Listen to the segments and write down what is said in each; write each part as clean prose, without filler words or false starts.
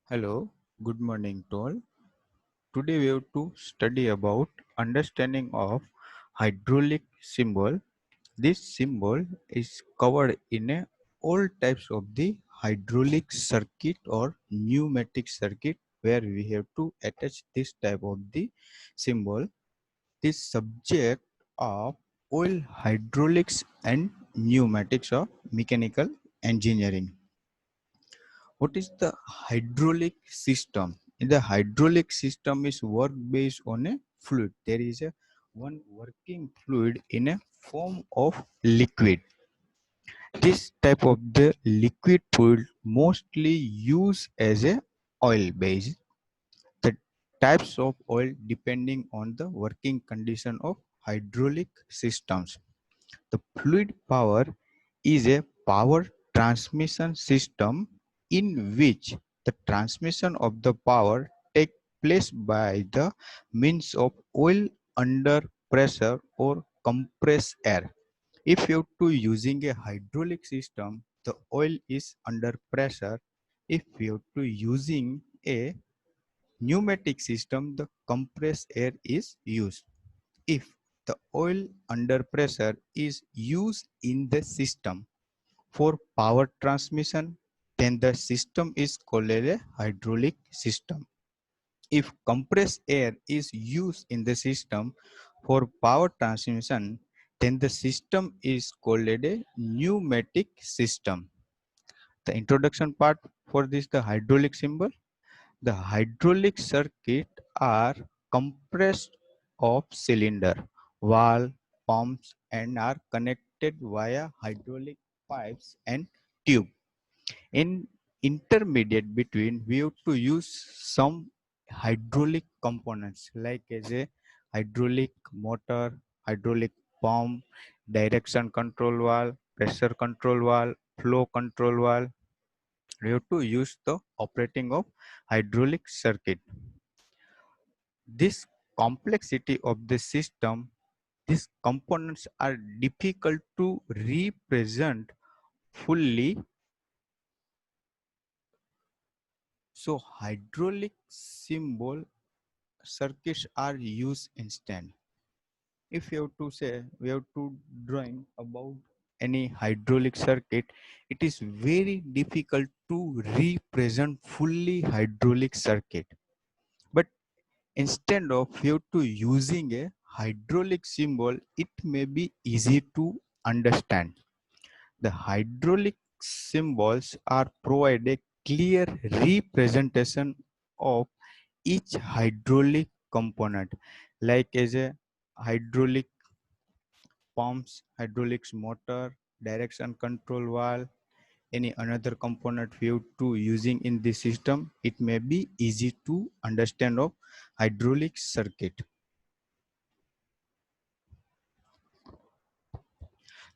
Hello, good morning to all. Today we have to study about understanding of hydraulic symbol. This symbol is covered in all types of the hydraulic circuit or pneumatic circuit where we have to attach this type of the symbol. This subject of oil hydraulics and pneumatics of mechanical engineering. What is the hydraulic system? In the hydraulic system is work based on a fluid. There is a one working fluid in a form of liquid. This type of the liquid fluid mostly used as a oil base. The types of oil depending on the working condition of hydraulic systems. The fluid power is a power transmission system in which the transmission of the power take place by the means of oil under pressure or compressed air. If you to using a hydraulic system, the oil is under pressure. If you to using a pneumatic system, the compressed air is used. If the oil under pressure is used in the system for power transmission, then the system is called a hydraulic system. If compressed air is used in the system for power transmission, then the system is called a pneumatic system. The introduction part for this, the hydraulic symbol. The hydraulic circuit are compressed of cylinder, valve, pumps and are connected via hydraulic pipes and tube. In intermediate between, we have to use some hydraulic components like as a hydraulic motor, hydraulic pump, direction control valve, pressure control valve, flow control valve. We have to use the operating of hydraulic circuit. This complexity of the system, these components are difficult to represent fully. So hydraulic symbol circuits are used instead. If you have to say, we have to drawing about any hydraulic circuit, it is very difficult to represent fully hydraulic circuit. But instead of you to using a hydraulic symbol, it may be easy to understand. The hydraulic symbols are provide a clear representation of each hydraulic component, like as a hydraulic pumps, hydraulics motor, direction control valve, any another component view to using in this system, it may be easy to understand of hydraulic circuit.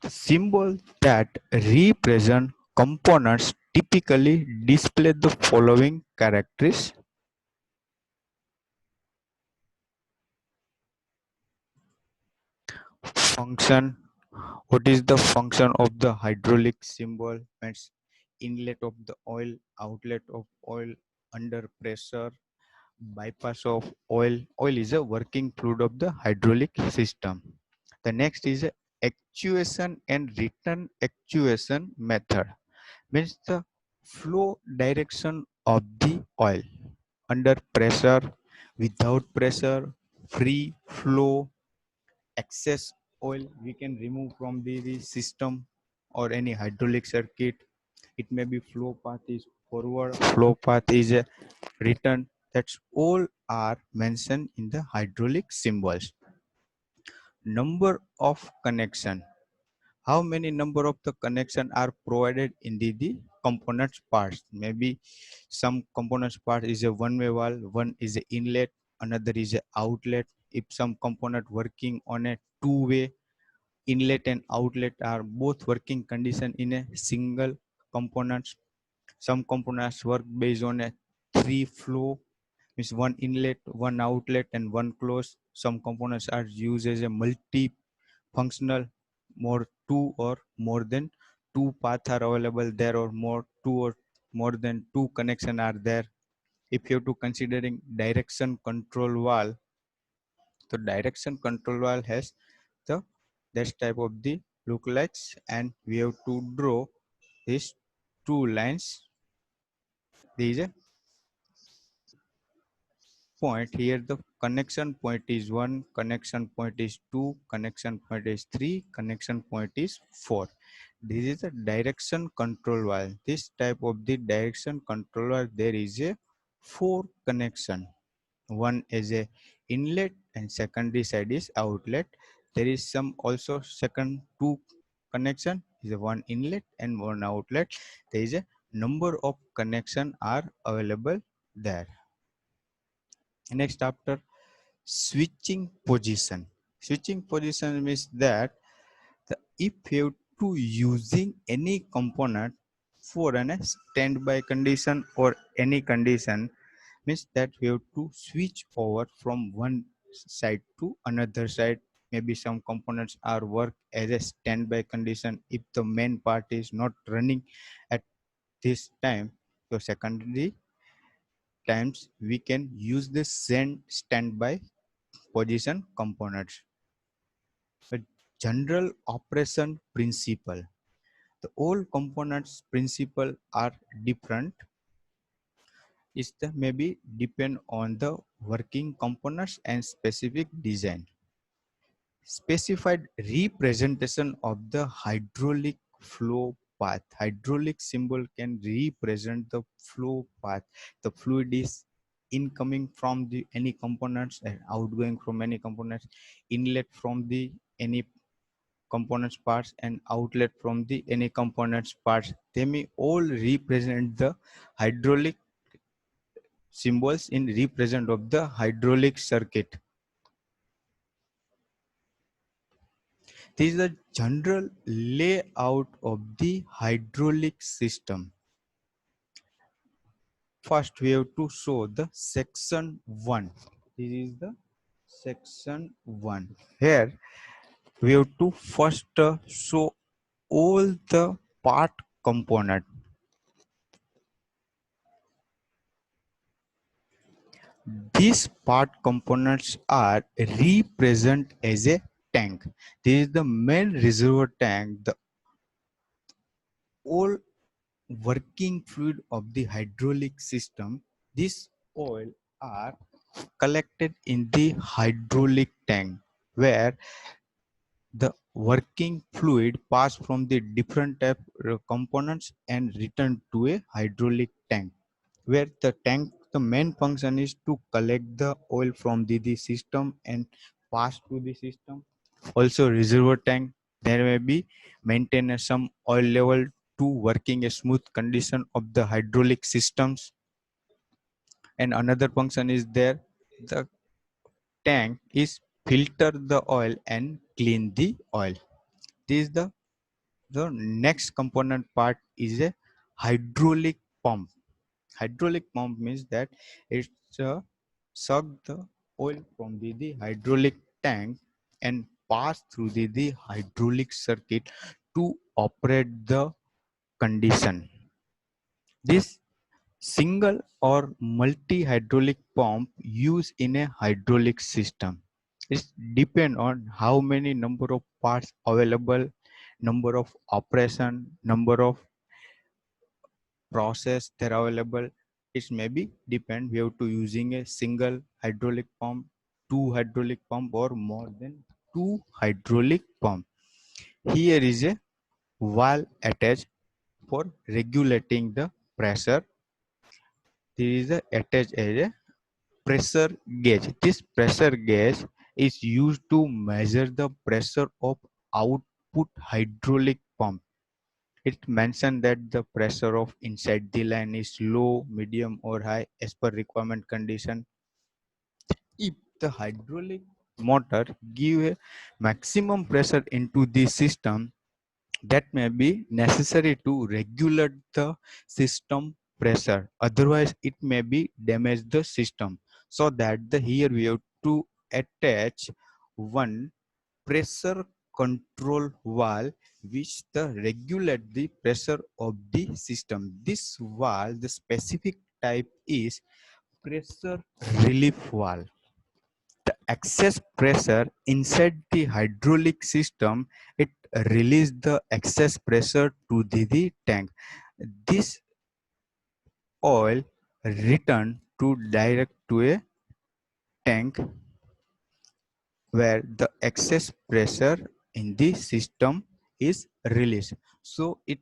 Symbols that represent components typically display the following characteristics. Function. What is the function of the hydraulic symbol? Means inlet of the oil, outlet of oil, under pressure, bypass of oil. Oil is a working fluid of the hydraulic system. The next is a actuation and return actuation method. Means the flow direction of the oil under pressure, without pressure, free flow, excess oil we can remove from the system or any hydraulic circuit. It may be flow path is forward, flow path is a return. That's all are mentioned in the hydraulic symbols. Number of connection. How many number of the connection are provided in the components parts? Maybe some components part is a one way valve, one is a inlet, another is a outlet. If some component working on a two way, inlet and outlet are both working condition in a single components. Some components work based on a three flow, means one inlet, one outlet and one close. Some components are used as a multi functional, more two or more than two paths are available there, or more two or more than two connection are there. If you have to considering direction control valve, the direction control valve has the this type of the look likes, and we have to draw these two lines. There is a point here. The connection point is 1, connection point is 2, connection point is 3, connection point is 4. This is a direction control valve. This type of the direction control valve, there is a 4 connection. One is a inlet and secondary side is outlet. There is some also second 2 connection is a 1 inlet and 1 outlet. There is a number of connection are available there. Next, after switching position. Switching position means that if you have to using any component for a standby condition or any condition, means that we have to switch over from one side to another side. Maybe some components are work as a standby condition if the main part is not running at this time. So secondary times we can use the same standby position components. A general operation principle. The all components principle are different. Is the maybe depend on the working components and specific design. Specified representation of the hydraulic flow path. Hydraulic symbol can represent the flow path. The fluid is incoming from the any components and outgoing from any components, inlet from the any components parts and outlet from the any components parts. They may all represent the hydraulic symbols in represent of the hydraulic circuit. This is the general layout of the hydraulic system. First, we have to show the section 1. This is the section 1. Here, we have to first show all the part component. These part components are represent as a tank. This is the main reservoir tank. The all working fluid of the hydraulic system. This oil are collected in the hydraulic tank where the working fluid pass from the different type components and return to a hydraulic tank where the main function is to collect the oil from the system and pass to the system. Also reservoir tank, there may be maintain some oil level to working a smooth condition of the hydraulic systems. And another function is there, the tank is filter the oil and clean the oil. This is the next component part is a hydraulic pump. Hydraulic pump means that it's suck the oil from the hydraulic tank and pass through the hydraulic circuit to operate the condition. This single or multi-hydraulic pump used in a hydraulic system. It depends on how many number of parts available, number of operation, number of process that are available. It may be depend. We have to using a single hydraulic pump, two hydraulic pump, or more than two hydraulic pump. Here is a valve attached for regulating the pressure. There is a attached as a pressure gauge. This pressure gauge is used to measure the pressure of output hydraulic pump. It mentioned that the pressure of inside the line is low, medium or high as per requirement condition. If the hydraulic motor give a maximum pressure into the system, that may be necessary to regulate the system pressure. Otherwise, it may be damage the system. So that the here we have to attach one pressure control valve which the regulate the pressure of the system. This valve, the specific type is pressure relief valve. The excess pressure inside the hydraulic system, it release the excess pressure to the tank. This oil return to direct to a tank where the excess pressure in the system is released. So it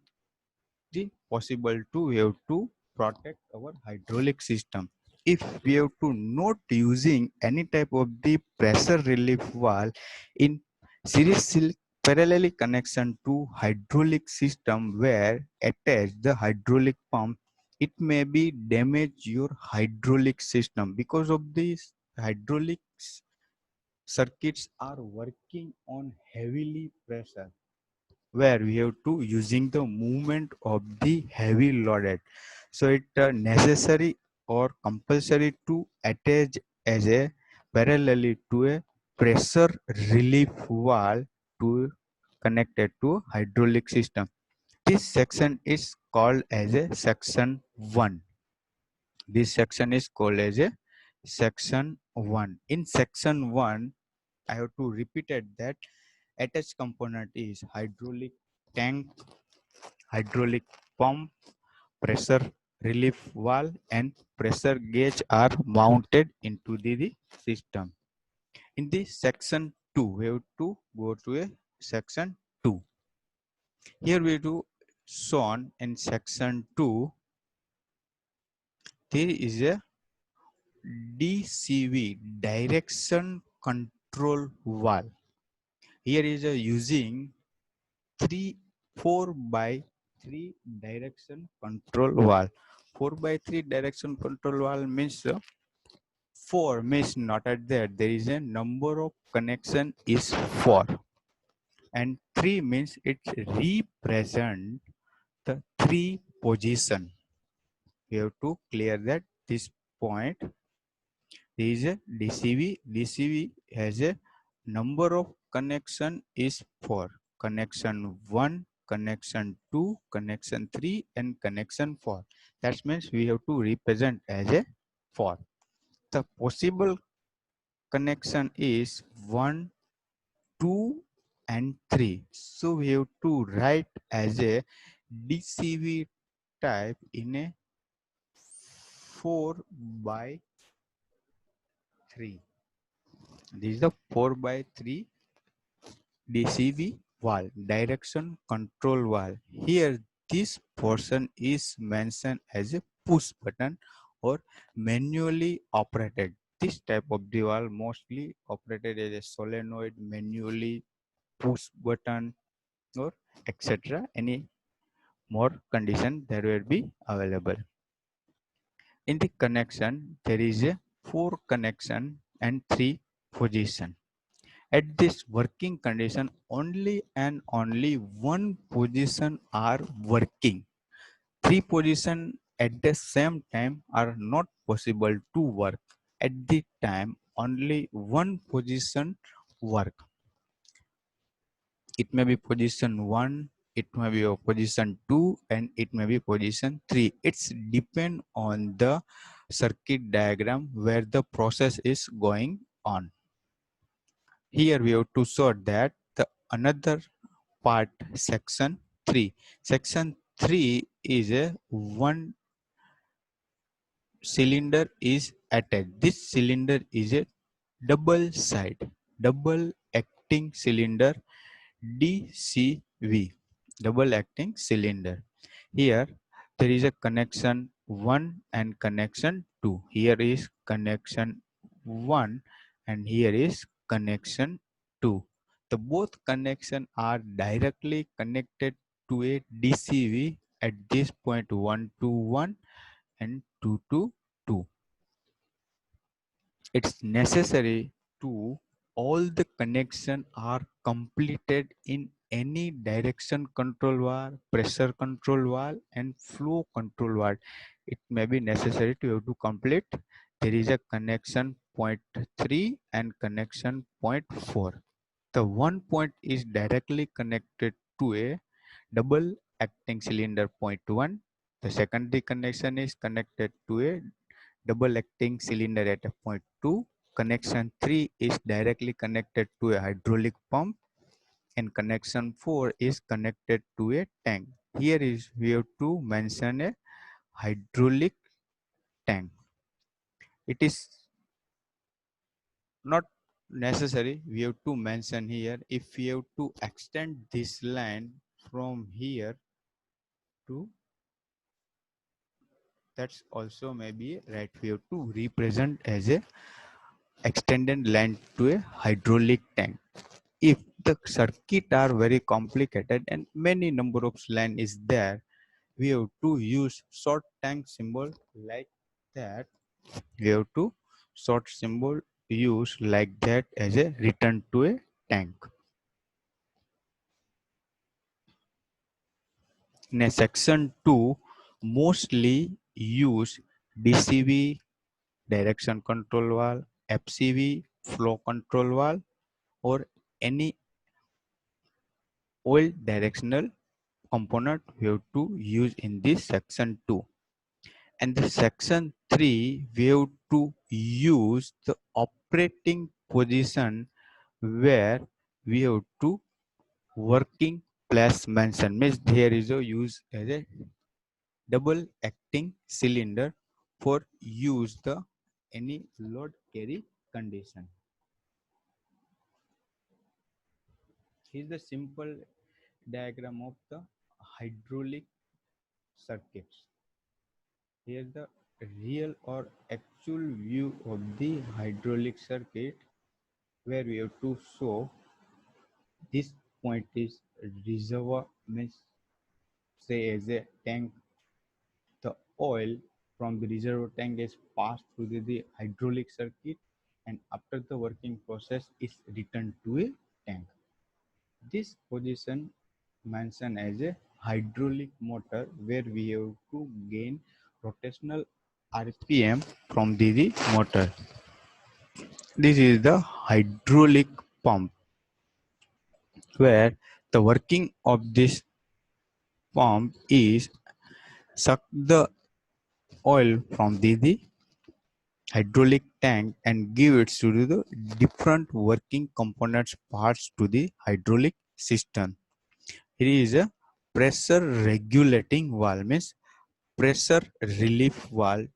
is possible to we have to protect our hydraulic system. If we have to not using any type of the pressure relief valve in series parallel connection to hydraulic system where attach the hydraulic pump, it may be damage your hydraulic system because of this hydraulic circuits are working on heavily pressure where we have to using the movement of the heavy loaded, so it necessary or compulsory to attach as a parallelly to a pressure relief valve to connected to hydraulic system. This section is called as a section 1. This section is called as a section 1. In section 1, I have to repeat it that attached component is hydraulic tank, hydraulic pump, pressure relief valve, and pressure gauge are mounted into the system. In the section 2, we have to go to a section 2. Here we do shown in section 2, there is a DCV, direction control valve. Here is a using 4 by 3 direction control valve. 4 by 3 direction control valve means 4 means not at there. There is a number of connection is 4, and 3 means it represent the 3 position. We have to clear that this point. There is a DCV. DCV has a number of connection is 4. Connection 1, connection 2, connection 3, and connection 4. That means we have to represent as a 4. The possible connection is 1, 2, and 3. So we have to write as a DCV type in a 4 by 3. This is the 4 by 3 DCV valve, direction control valve. Here, this portion is mentioned as a push button or manually operated. This type of the valve mostly operated as a solenoid, manually push button, or etc. Any more condition that will be available. In the connection, there is a 4 connection and 3 position. At this working condition, only and only one position are working. 3 positions at the same time are not possible to work. At the time, only one position work. It may be position 1, it may be a position 2, and it may be position 3. It's depend on the circuit diagram where the process is going on. Here we have to show that the another part section 3. Section 3 is a one cylinder is attached. This cylinder is a double acting cylinder, DCV, double acting cylinder. Here there is a connection 1 and connection 2. Here is connection 1 and here is connection 2. The both connection are directly connected to a DCV at this point 1 to 1 and 2 to 2. It's necessary to all the connection are completed in any direction control valve, pressure control valve, and flow control valve. It may be necessary to have to complete. There is a connection point 3 and connection point 4. The one point is directly connected to a double acting cylinder point 1. The secondary connection is connected to a double acting cylinder at a point 2. Connection 3 is directly connected to a hydraulic pump, and connection 4 is connected to a tank. Here is we have to mention a hydraulic tank. It is not necessary we have to mention here. If we have to extend this line from here to, that's also maybe right. We have to represent as a extended line to a hydraulic tank. If the circuit are very complicated and many number of line is there, we have to use short tank symbol like that. We have to short symbol use like that as a return to a tank. In a section 2, mostly use DCV, direction control valve, FCV, flow control valve, or any oil directional component we have to use in this section 2. And the section 3, we have to use the operating position where we have to working place mention. Means there is a use as a double acting cylinder for use the any load carry condition. Here is the simple diagram of the hydraulic circuits. Here is the real or actual view of the hydraulic circuit where we have to show this point is reservoir, means say as a tank. The oil from the reservoir tank is passed through the hydraulic circuit, and after the working process is returned to a tank. This position mentioned as a hydraulic motor where we have to gain rotational RPM from the motor. This is the hydraulic pump where the working of this pump is suck the oil from the hydraulic tank and give it to the different working components parts to the hydraulic system. Here is a pressure regulating valve, means pressure relief valve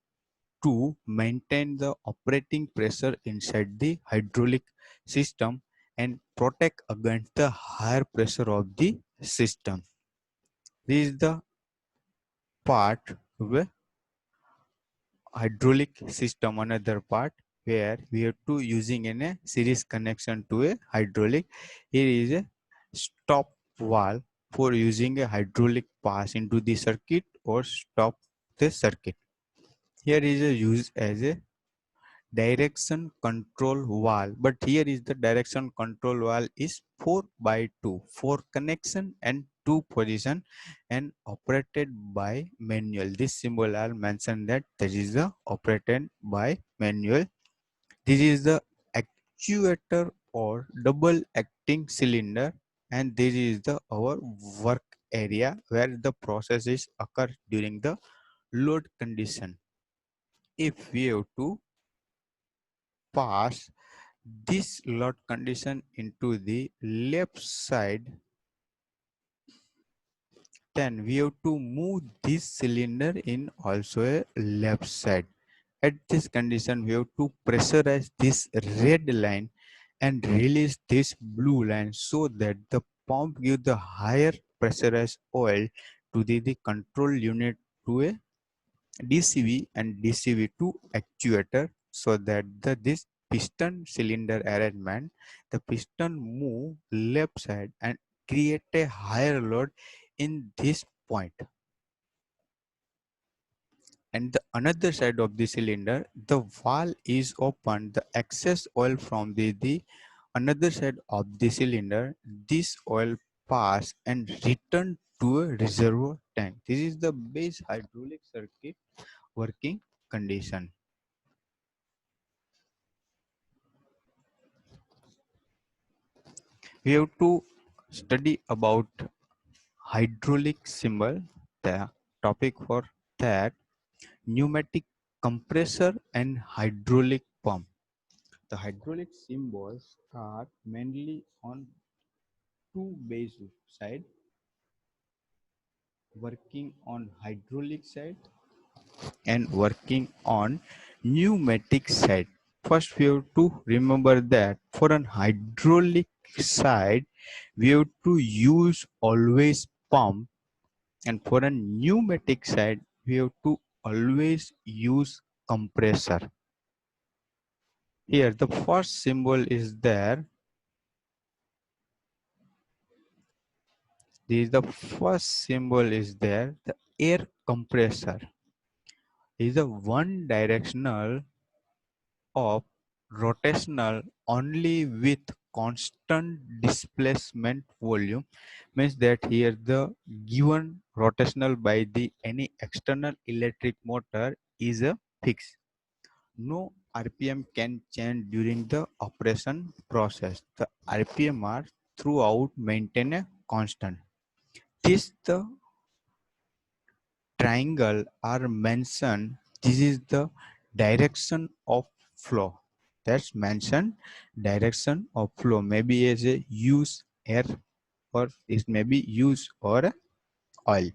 to maintain the operating pressure inside the hydraulic system and protect against the higher pressure of the system. This is the part where hydraulic system, another part where we have to using in a series connection to a hydraulic. Here is a stop valve for using a hydraulic pass into the circuit or stop the circuit. Here is a use as a direction control valve, but here is the direction control valve is 4 by 2, 4 connection and 2 position and operated by manual. This symbol I'll mention that this is the operated by manual. This is the actuator or double acting cylinder, and this is the our work area where the process is occur during the load condition. If we have to pass this load condition into the left side, then we have to move this cylinder in also a left side. At this condition, we have to pressurize this red line and release this blue line so that the pump give the higher pressurized oil to the control unit to a DCV and DCV2 actuator, so that this piston cylinder arrangement, the piston move left side and create a higher load in this point. And the another side of the cylinder, the valve is open, the excess oil from the another side of the cylinder, this oil pass and return to a reservoir tank. This is the base hydraulic circuit working condition. We have to study about hydraulic symbol, the topic for that pneumatic compressor and hydraulic pump. The hydraulic symbols are mainly on two base side, working on hydraulic side and working on pneumatic side. First, we have to remember that for an hydraulic side, we have to use always pump, and for a pneumatic side, we have to always use compressor. Here, the first symbol is there. This is the first symbol is there. The air compressor is a one directional of rotational only with constant displacement volume, means that here the given rotational by the any external electric motor is a fixed. No RPM can change during the operation process. The RPM are throughout maintain a constant. This the triangle are mentioned. This is the direction of flow. That's mentioned direction of flow. Maybe as a use air, or it may be use or oil.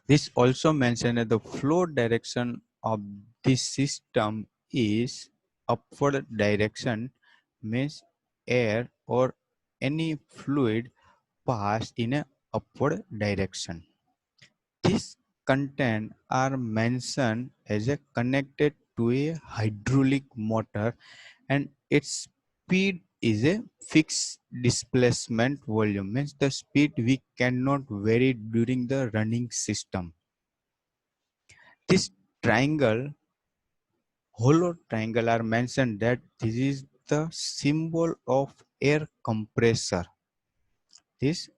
This also mentioned that the flow direction of this system is upward direction, means air or any fluid pass in a upward direction. These content are mentioned as a connected to a hydraulic motor, and its speed is a fixed displacement volume, means the speed we cannot vary during the running system. This triangle, hollow triangle are mentioned that this is the symbol of air compressor. This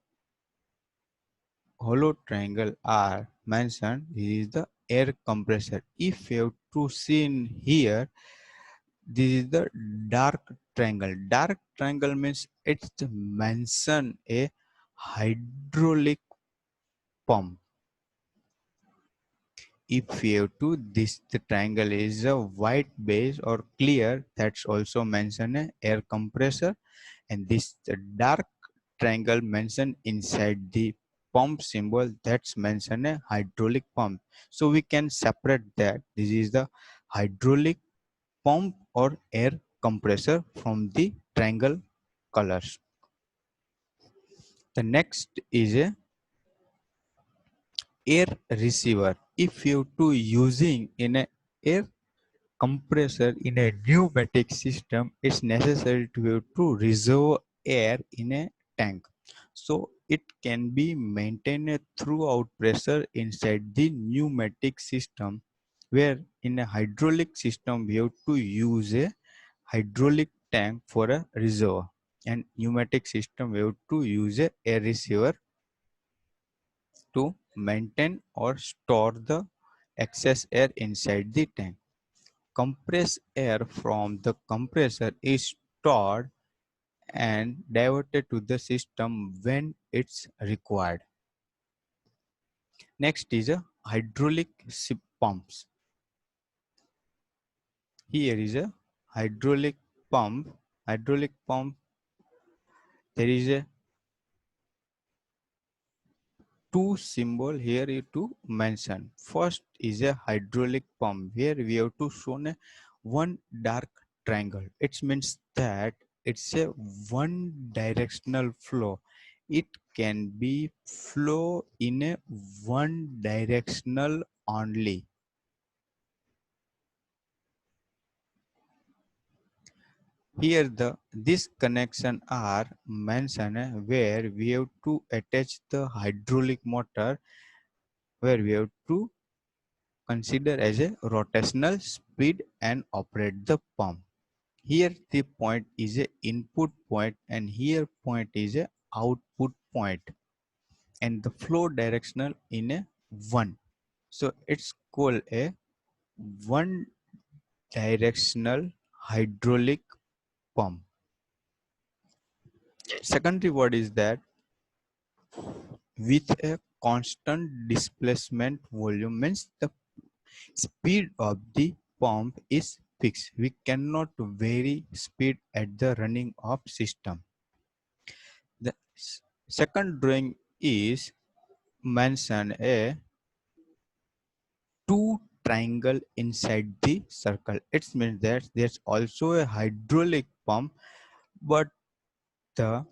hollow triangle are mentioned, this is the air compressor. If you have to see in here, this is the dark triangle. Dark triangle means it's mention a hydraulic pump. If you have to, this the triangle is a white base or clear, that's also mention a air compressor, and this the dark triangle mentioned inside the pump symbol, that's mentioned a hydraulic pump. So we can separate that this is the hydraulic pump or air compressor from the triangle colors. The next is a air receiver. If you to using in a air compressor in a pneumatic system, it's necessary to have to reserve air in a tank. So it can be maintained throughout pressure inside the pneumatic system, where in a hydraulic system we have to use a hydraulic tank for a reservoir, and pneumatic system we have to use a air receiver to maintain or store the excess air inside the tank. Compressed air from the compressor is stored and diverted to the system when it's required. Next is a hydraulic pumps. Here is a hydraulic pump. Hydraulic pump, there is a two symbol here to mention. First is a hydraulic pump, where we have to show a one dark triangle. It means that it's a one directional flow. It can be flow in a one directional only. Here the this connection are mentioned, where we have to attach the hydraulic motor, where we have to consider as a rotational speed and operate the pump. Here the point is a input point, and here point is a output point, and the flow directional in a one. So it's called a one directional hydraulic pump. Secondary word is that with a constant displacement volume, means the Speed of the pump is fixed. We cannot vary speed at the running of system. The second drawing is mention a two triangle inside the circle. It means that there's also a hydraulic pump, but the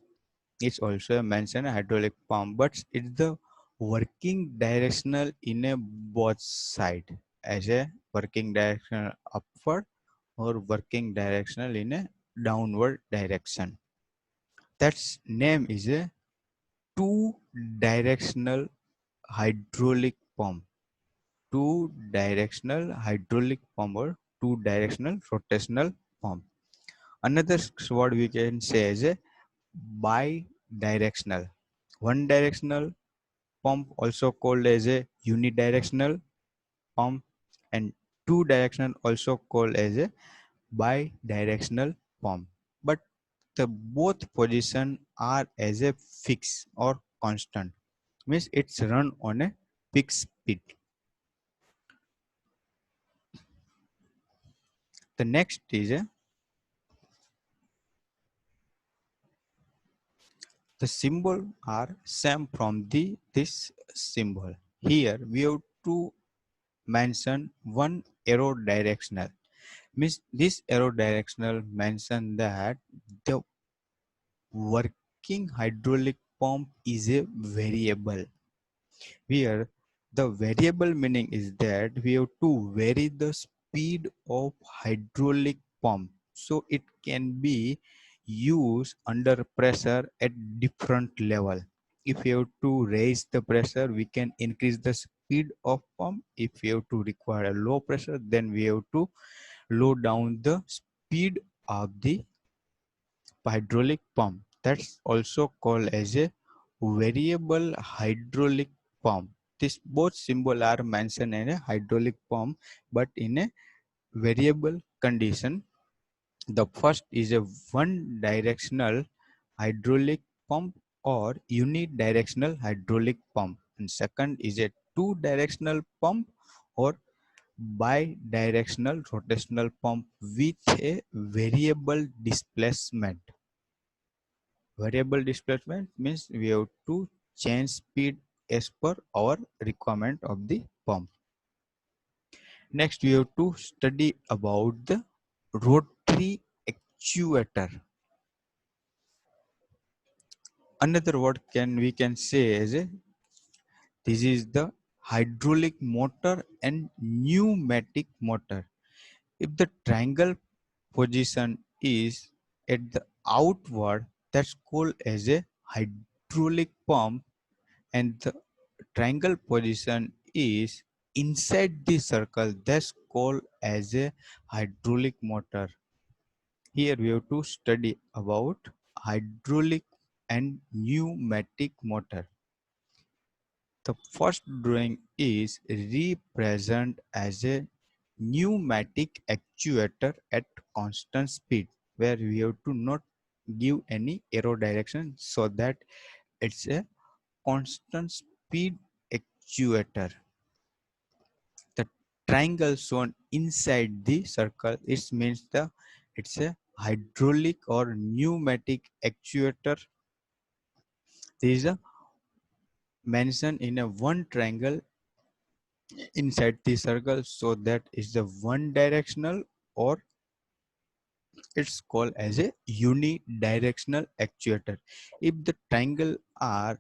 it's also mentioned a hydraulic pump, but it's the working directional in a both side as a working directional upward or working directional in a downward direction. That's name is a two directional hydraulic pump. Two directional hydraulic pump or two directional rotational pump. Another word we can say is a bidirectional. One directional pump also called as a unidirectional pump, and two directional also called as a bidirectional pump. But the both position are as a fixed or constant, means it's run on a fixed speed. The next is a the symbol are same from the this symbol. Here we have to mention one arrow directional, means this arrow directional mention that the working hydraulic pump is a variable. Here the variable meaning is that we have to vary the speed of hydraulic pump so it can be used under pressure at different level. If you have to raise the pressure, we can increase the speed of pump. If you have to require a low pressure, then we have to low down the speed of the hydraulic pump. That's also called as a variable hydraulic pump. These both symbols are mentioned in a hydraulic pump, but in a variable condition. The first is a one directional hydraulic pump or unidirectional hydraulic pump, and second is a two directional pump or bidirectional rotational pump with a variable displacement. Variable displacement means we have to change speed as per our requirement of the pump. Next, we have to study about the rotary actuator. Another word we can say as a this is the hydraulic motor and pneumatic motor. If the triangle position is at the outward, that's called as a hydraulic pump, and the triangle position is inside the circle, that's called as a hydraulic motor. Here we have to study about hydraulic and pneumatic motor. The first drawing is represent as a pneumatic actuator at constant speed, where we have to not give any arrow direction so that it's a constant speed actuator. The triangle shown inside the circle, it means it's a hydraulic or pneumatic actuator. There is a mention in a one triangle inside the circle, so that is the one directional, or it's called as a unidirectional actuator. If the triangle are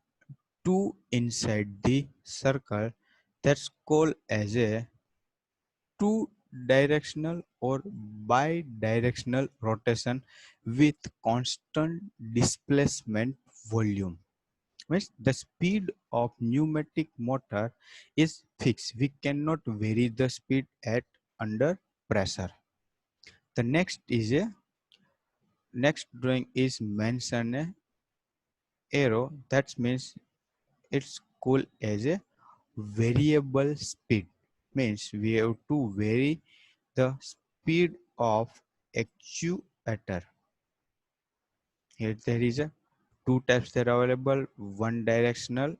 two inside the circle, that's called as a two directional or bidirectional rotation with constant displacement volume. Means the speed of pneumatic motor is fixed. We cannot vary the speed at under pressure. The next drawing is mention a arrow. That means it's called as a variable speed. Means we have to vary the speed of actuator. Here there is a two types that are available: one directional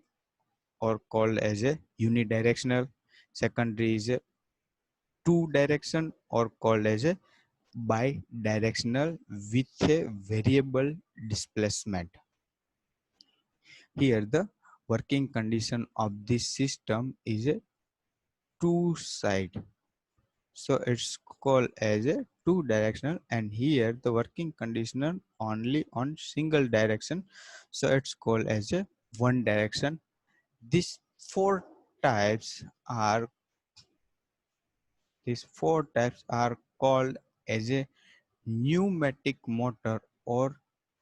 or called as a unidirectional. Secondary is a two direction or called as a bidirectional with a variable displacement. Here the working condition of this system is a two side, so it's called as a two directional, and here the working condition only on single direction, so it's called as a one direction. These four types are these four types are called as a pneumatic motor or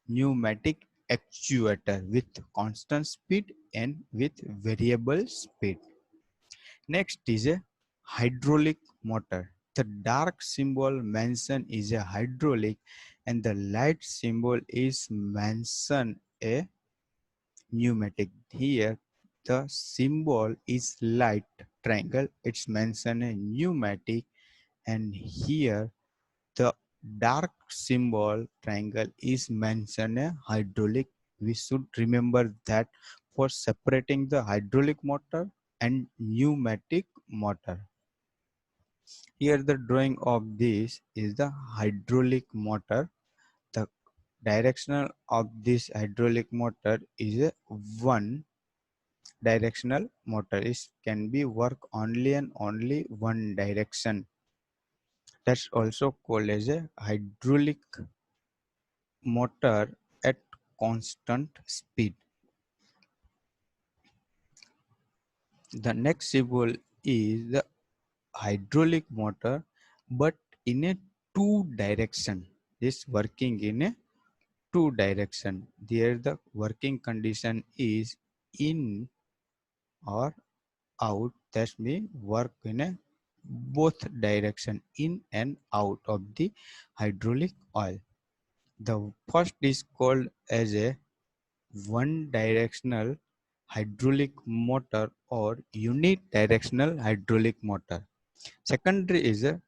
pneumatic actuator with constant speed and with variable speed. Next is a hydraulic motor. The dark symbol mentioned is a hydraulic and the light symbol is mentioned a pneumatic. Here the symbol is light triangle, it's mentioned a pneumatic, and here the dark symbol triangle is mentioned a hydraulic. We should remember that for separating the hydraulic motor and pneumatic motor. Here the drawing of this is the hydraulic motor. The directional of this hydraulic motor is a one directional motor. It can be work only and only one direction. That's also called as a hydraulic motor at constant speed. The next symbol is the hydraulic motor but in a two direction. Is working in a two direction. There the working condition is in or out. That means work in a both direction, in and out of the hydraulic oil. The first is called as a one directional hydraulic motor or unidirectional hydraulic motor. Secondary is a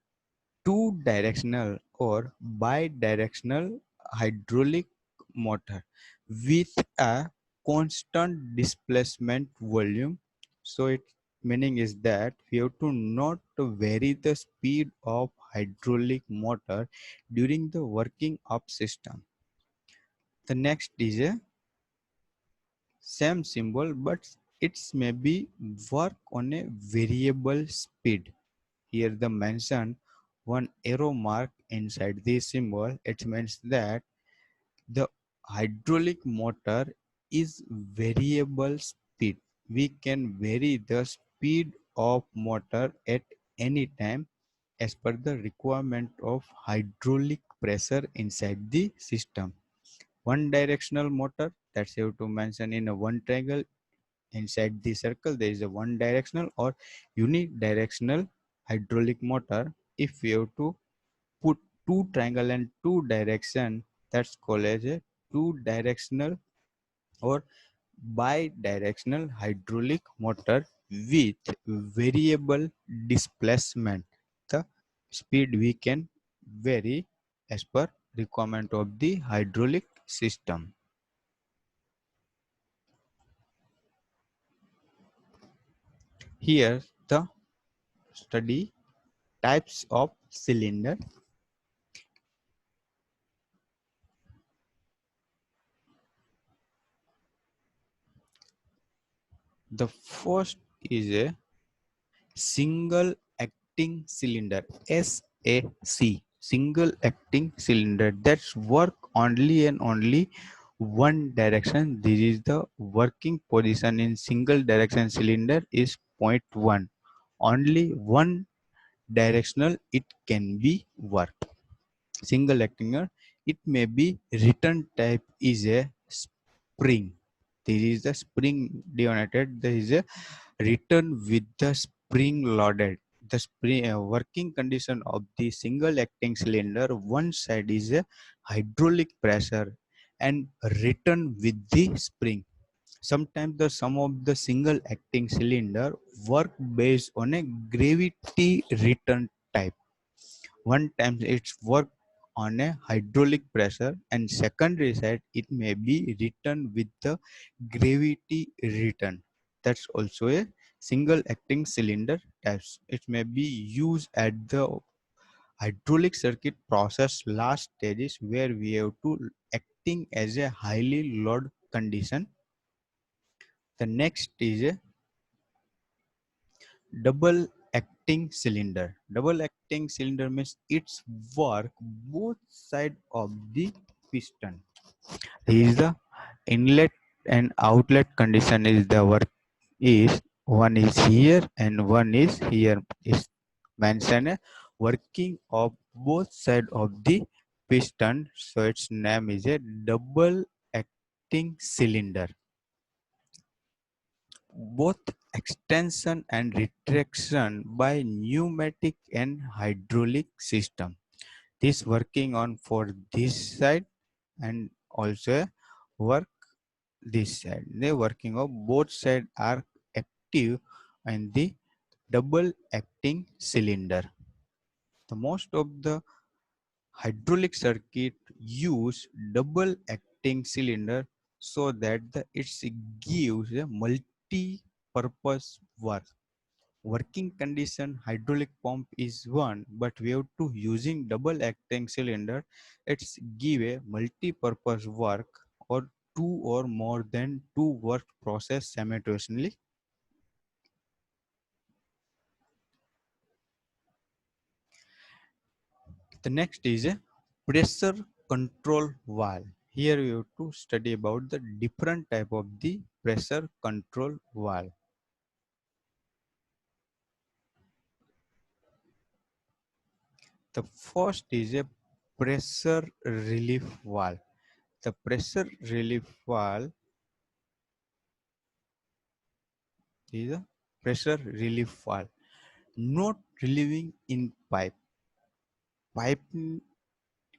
two directional or bidirectional hydraulic motor with a constant displacement volume. So its meaning is that we have to not to vary the speed of hydraulic motor during the working of system. The next is a same symbol but it's maybe work on a variable speed. Here the mention one arrow mark inside this symbol, it means that the hydraulic motor is variable speed. We can vary the speed of motor at any time as per the requirement of hydraulic pressure inside the system. One directional motor, that's you have to mention in a one triangle. Inside the circle there is a one directional or unidirectional hydraulic motor. If we have to put two triangle and two direction, that's called as a two directional or bidirectional hydraulic motor with variable displacement. The speed we can vary as per requirement of the hydraulic system. Here the study types of cylinder. The first is a single acting cylinder, SAC, single acting cylinder, that's work only and only one direction. This is the working position in single direction cylinder is point 1. Only one directional it can be work. Single acting, it may be return type is a spring. This is the spring deonated. There is a return with the spring loaded. The spring working condition of the single acting cylinder, one side is a hydraulic pressure and return with the spring. Sometimes the some of the single acting cylinder work based on a gravity return type. One time it's work on a hydraulic pressure and secondary side it may be written with the gravity return. That's also a single acting cylinder types. It may be used at the hydraulic circuit process last stages where we have to acting as a highly load condition. The next is a double acting cylinder. Double acting cylinder means it's work both side of the piston. This is the inlet and outlet condition is the work is one is here and one is here is mentioned working of both side of the piston, so its name is a double acting cylinder. Both extension and retraction by pneumatic and hydraulic system. This working on for this side and also work this side. They working on both side are active in the double acting cylinder. The most of the hydraulic circuit use double acting cylinder so that it gives a multi-purpose work. Working condition hydraulic pump is one, but we have to using double acting cylinder. It's give a multi-purpose work or two or more than two work process simultaneously. The next is a pressure control valve. Here we have to study about the different type of the pressure control valve. The first is a pressure relief valve. The pressure relief valve is a pressure relief valve, not relieving in pipe. Pipe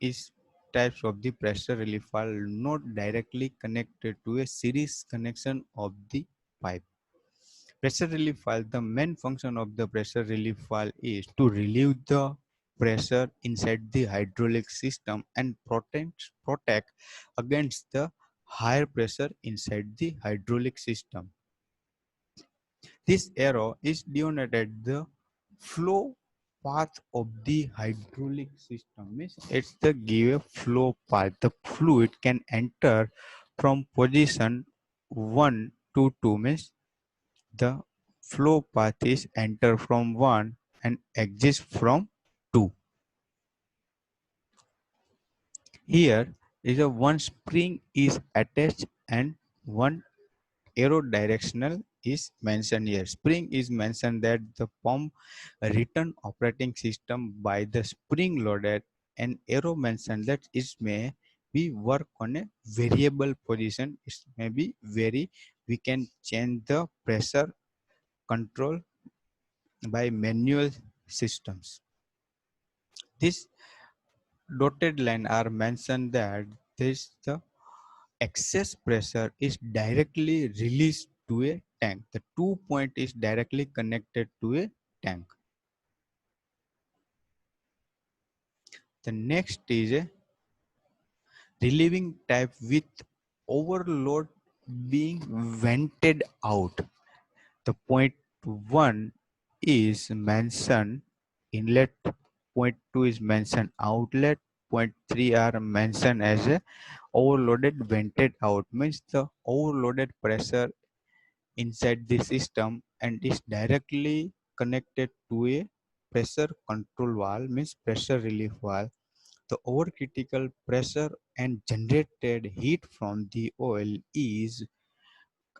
is types of the pressure relief valve not directly connected to a series connection of the pipe. Pressure relief valve, the main function of the pressure relief valve is to relieve the pressure inside the hydraulic system and protect against the higher pressure inside the hydraulic system. This arrow is denoted the flow path of the hydraulic system. Means it's the give a flow path. The fluid can enter from position 1 to 2 means the flow path is enter from 1 and exit from 2. Here is a one spring is attached and one arrow directional is mentioned here. Spring is mentioned that the pump return operating system by the spring loaded, and arrow mentioned that it may be work on a variable position. It may be very we can change the pressure control by manual systems. This dotted line are mentioned that this the excess pressure is directly released to a tank. The 2 point is directly connected to a tank. The next is a relieving type with overload being vented out. The point 1 is mentioned inlet, point 2 is mentioned outlet, point 3 are mentioned as a overloaded vented out means the overloaded pressure inside the system and is directly connected to a pressure control valve means pressure relief valve. The overcritical pressure and generated heat from the oil is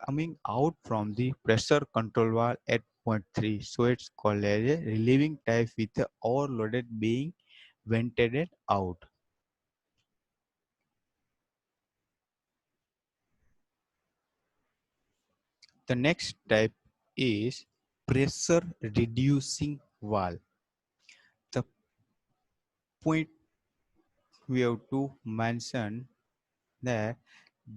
coming out from the pressure control valve at point 3, so it's called as a relieving type with the overloaded being vented out. The next type is pressure reducing valve. The point we have to mention that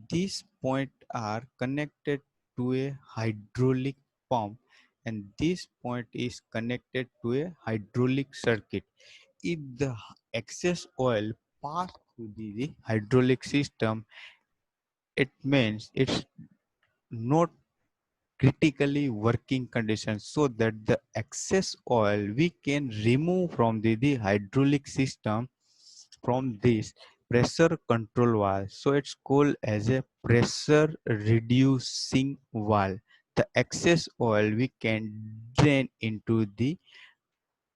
these points are connected to a hydraulic pump and this point is connected to a hydraulic circuit. If the excess oil pass through the hydraulic system, it means it's not critically working condition so that the excess oil we can remove from the hydraulic system from this pressure control valve. So it's called as a pressure reducing valve. The excess oil we can drain into the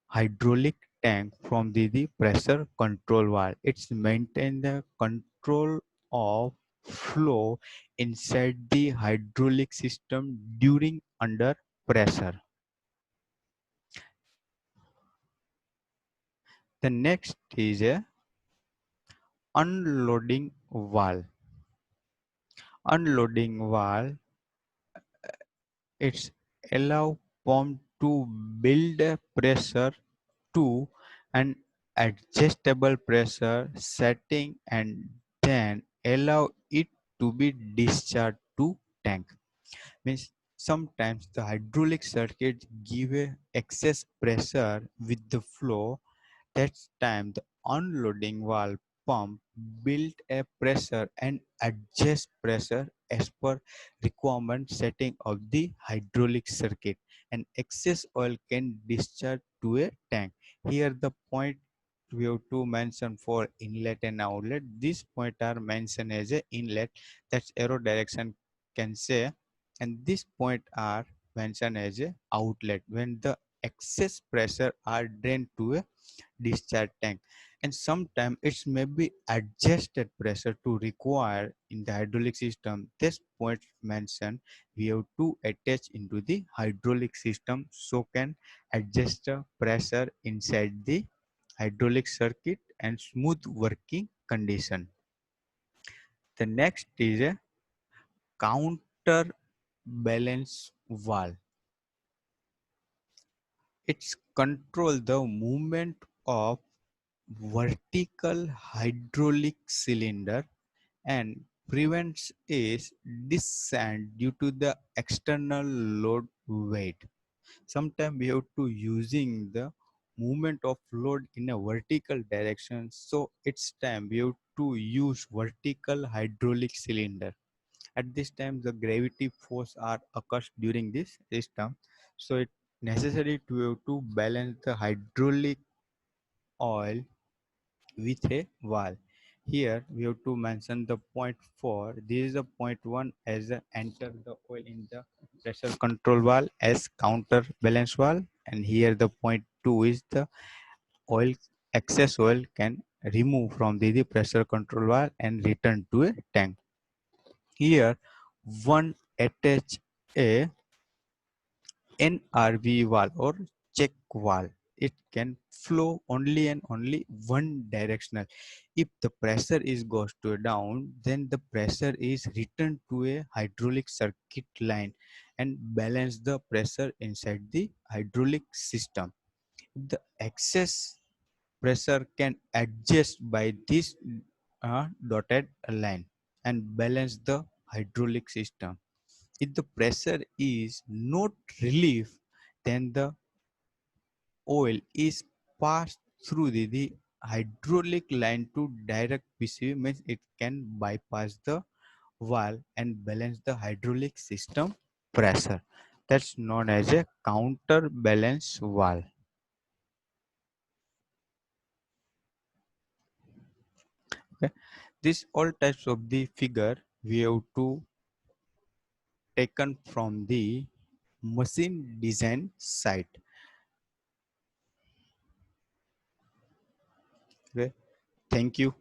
hydraulic tank from the pressure control valve. It's maintain the control of flow inside the hydraulic system during under pressure. The next is a unloading valve. Unloading valve, it's allow pump to build a pressure to an adjustable pressure setting and then allow it to be discharged to tank. Means sometimes the hydraulic circuit give a excess pressure with the flow. That time the unloading valve pump build a pressure and adjust pressure as per requirement setting of the hydraulic circuit, and excess oil can discharge to a tank. Here the point we have to mention for inlet and outlet. These point are mentioned as a inlet, that's arrow direction can say, and this point are mentioned as a outlet when the excess pressure are drained to a discharge tank. And sometimes it may be adjusted pressure to require in the hydraulic system. This point mentioned we have to attach into the hydraulic system so can adjust the pressure inside the hydraulic circuit and smooth working condition. The next is a counterbalance valve. It's control the movement of vertical hydraulic cylinder and prevents its descent due to the external load weight. Sometimes we have to using the movement of load in a vertical direction, so it's time we have to use vertical hydraulic cylinder. At this time the gravity force are occurs during this system, so it necessary to have to balance the hydraulic oil with a valve. Here we have to mention the point 4. This is the point 1 as a enter the oil in the pressure control valve as counterbalance valve, and here the point 2 is the oil excess oil can remove from the pressure control valve and return to a tank. Here one attach a NRV valve or check valve. It can flow only and only one directional. If the pressure is goes to down, then the pressure is returned to a hydraulic circuit line and balance the pressure inside the hydraulic system. The excess pressure can adjust by this dotted line and balance the hydraulic system. If the pressure is not relief, then the oil is passed through the hydraulic line to direct PCV, means it can bypass the valve and balance the hydraulic system pressure. That's known as a counterbalance valve. Okay. This all types of the figure we have to taken from the machine design site. Okay. Thank you.